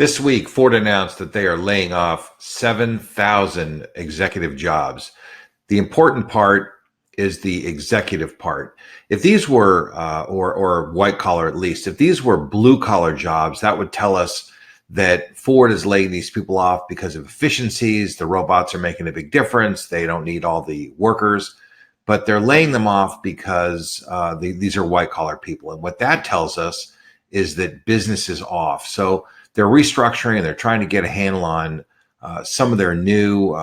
This week, Ford announced that they are laying off 7,000 executive jobs. The important part is the executive part. If these were, or white collar at least, if these were blue collar jobs, that would tell us that Ford is laying these people off because of efficiencies. The robots are making a big difference. They don't need all the workers, but they're laying them off because these are white collar people. And what that tells us is that business is off. So they're restructuring and they're trying to get a handle on some of their new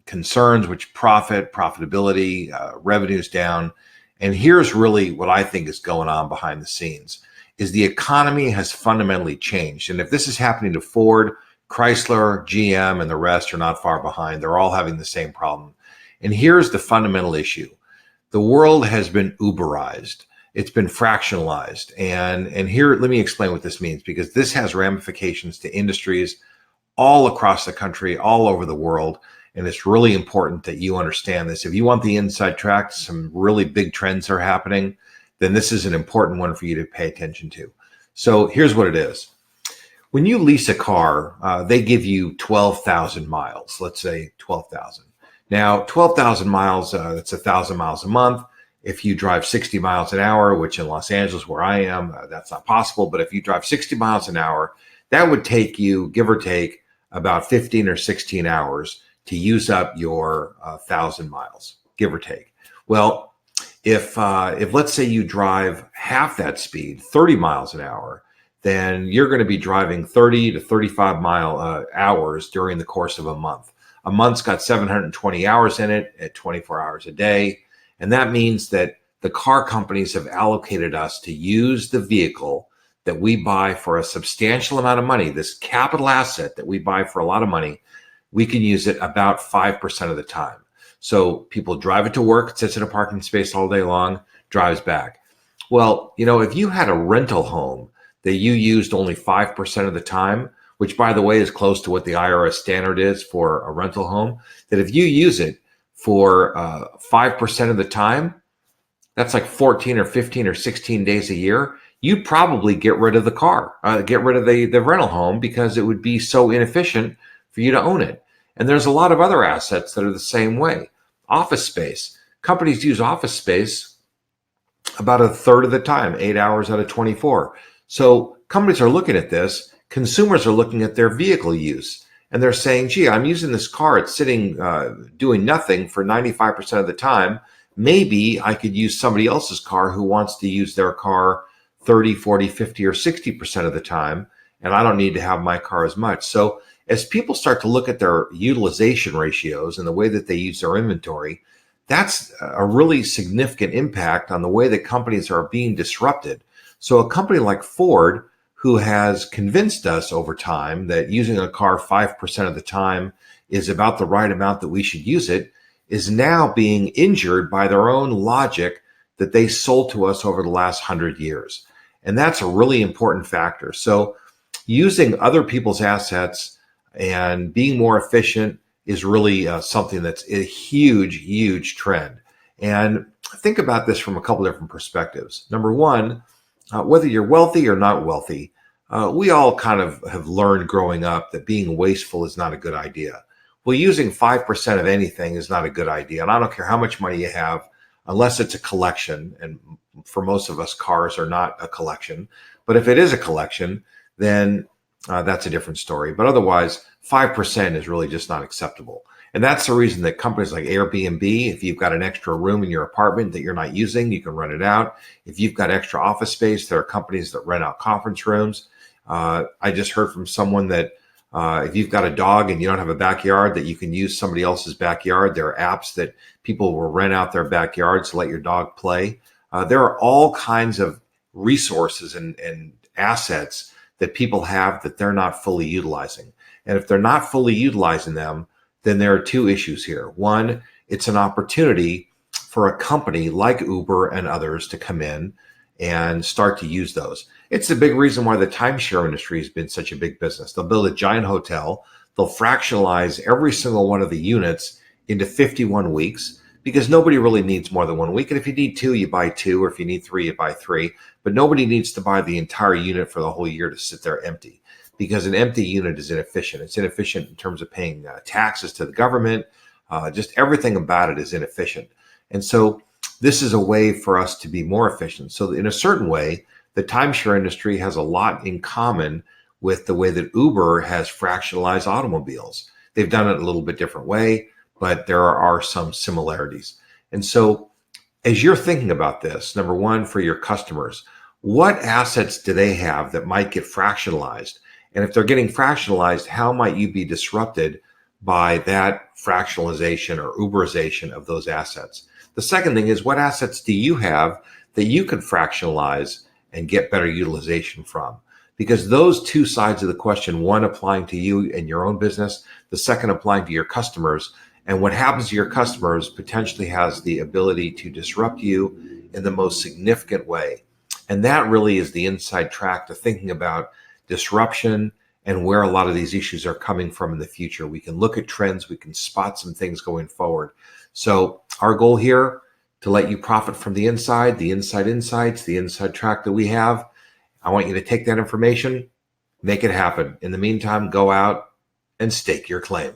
concerns, which profitability, revenues down. And here's really what I think is going on behind the scenes is the economy has fundamentally changed. And if this is happening to Ford, Chrysler, GM, and the rest are not far behind. They're all having the same problem. And here's the fundamental issue. The world has been Uberized. It's been fractionalized. And here, let me explain what this means, because this has ramifications to industries all across the country, all over the world. And it's really important that you understand this. If you want the inside track, some really big trends are happening, then this is an important one for you to pay attention to. So here's what it is. When you lease a car, they give you 12,000 miles, let's say 12,000. Now, 12,000 miles, that's 1,000 miles a month. If you drive 60 miles an hour, which in Los Angeles, where I am, that's not possible. But if you drive 60 miles an hour, that would take you, give or take, about 15 or 16 hours to use up your 1,000 miles, give or take. Well, if let's say you drive half that speed, 30 miles an hour, then you're going to be driving 30 to 35 hours during the course of a month. A month's got 720 hours in it at 24 hours a day. And that means that the car companies have allocated us to use the vehicle that we buy for a substantial amount of money, this capital asset that we buy for a lot of money. We can use it about 5% of the time. So people drive it to work, sits in a parking space all day long, drives back. Well, if you had a rental home that you used only 5% of the time, which by the way is close to what the IRS standard is for a rental home, that if you use it for 5% of the time, that's like 14 or 15 or 16 days a year, you'd probably get rid of the car, get rid of the rental home, because it would be so inefficient for you to own it. And there's a lot of other assets that are the same way. Office space. Companies use office space about a third of the time, 8 hours out of 24. So companies are looking at this. Consumers are looking at their vehicle use. And they're saying, gee, I'm using this car. It's sitting, doing nothing for 95% of the time. Maybe I could use somebody else's car who wants to use their car 30, 40, 50, or 60% of the time. And I don't need to have my car as much. So as people start to look at their utilization ratios and the way that they use their inventory, that's a really significant impact on the way that companies are being disrupted. So a company like Ford, who has convinced us over time that using a car 5% of the time is about the right amount that we should use it, is now being injured by their own logic that they sold to us over the last 100 years. And that's a really important factor. So using other people's assets and being more efficient is really something that's a huge, huge trend. And think about this from a couple different perspectives. Number one, whether you're wealthy or not wealthy, we all kind of have learned growing up that being wasteful is not a good idea. Well, using 5% of anything is not a good idea. And I don't care how much money you have, unless it's a collection. And for most of us, cars are not a collection. But if it is a collection, then that's a different story. But otherwise, 5% is really just not acceptable. And that's the reason that companies like Airbnb, if you've got an extra room in your apartment that you're not using, you can rent it out. If you've got extra office space, there are companies that rent out conference rooms. I just heard from someone that if you've got a dog and you don't have a backyard, that you can use somebody else's backyard. There are apps that people will rent out their backyards to let your dog play. There are all kinds of resources and assets that people have that they're not fully utilizing. And if they're not fully utilizing them, then there are two issues here. One, it's an opportunity for a company like Uber and others to come in and start to use those. It's a big reason why the timeshare industry has been such a big business. They'll build a giant hotel. They'll fractionalize every single one of the units into 51 weeks, because nobody really needs more than 1 week. And if you need two, you buy two, or if you need three, you buy three. But nobody needs to buy the entire unit for the whole year to sit there empty, because an empty unit is inefficient. It's inefficient in terms of paying taxes to the government. Just everything about it is inefficient. And so this is a way for us to be more efficient. So in a certain way, the timeshare industry has a lot in common with the way that Uber has fractionalized automobiles. They've done it a little bit different way, but there are some similarities. And so as you're thinking about this, number one, for your customers, what assets do they have that might get fractionalized? And if they're getting fractionalized, how might you be disrupted by that fractionalization or Uberization of those assets? The second thing is, what assets do you have that you could fractionalize and get better utilization from? Because those two sides of the question, one applying to you and your own business, the second applying to your customers, and what happens to your customers potentially has the ability to disrupt you in the most significant way. And that really is the inside track to thinking about disruption and where a lot of these issues are coming from in the future. We can look at trends, we can spot some things going forward. So our goal here, to let you profit from the inside insights, the inside track that we have. I want you to take that information, make it happen. In the meantime, go out and stake your claim.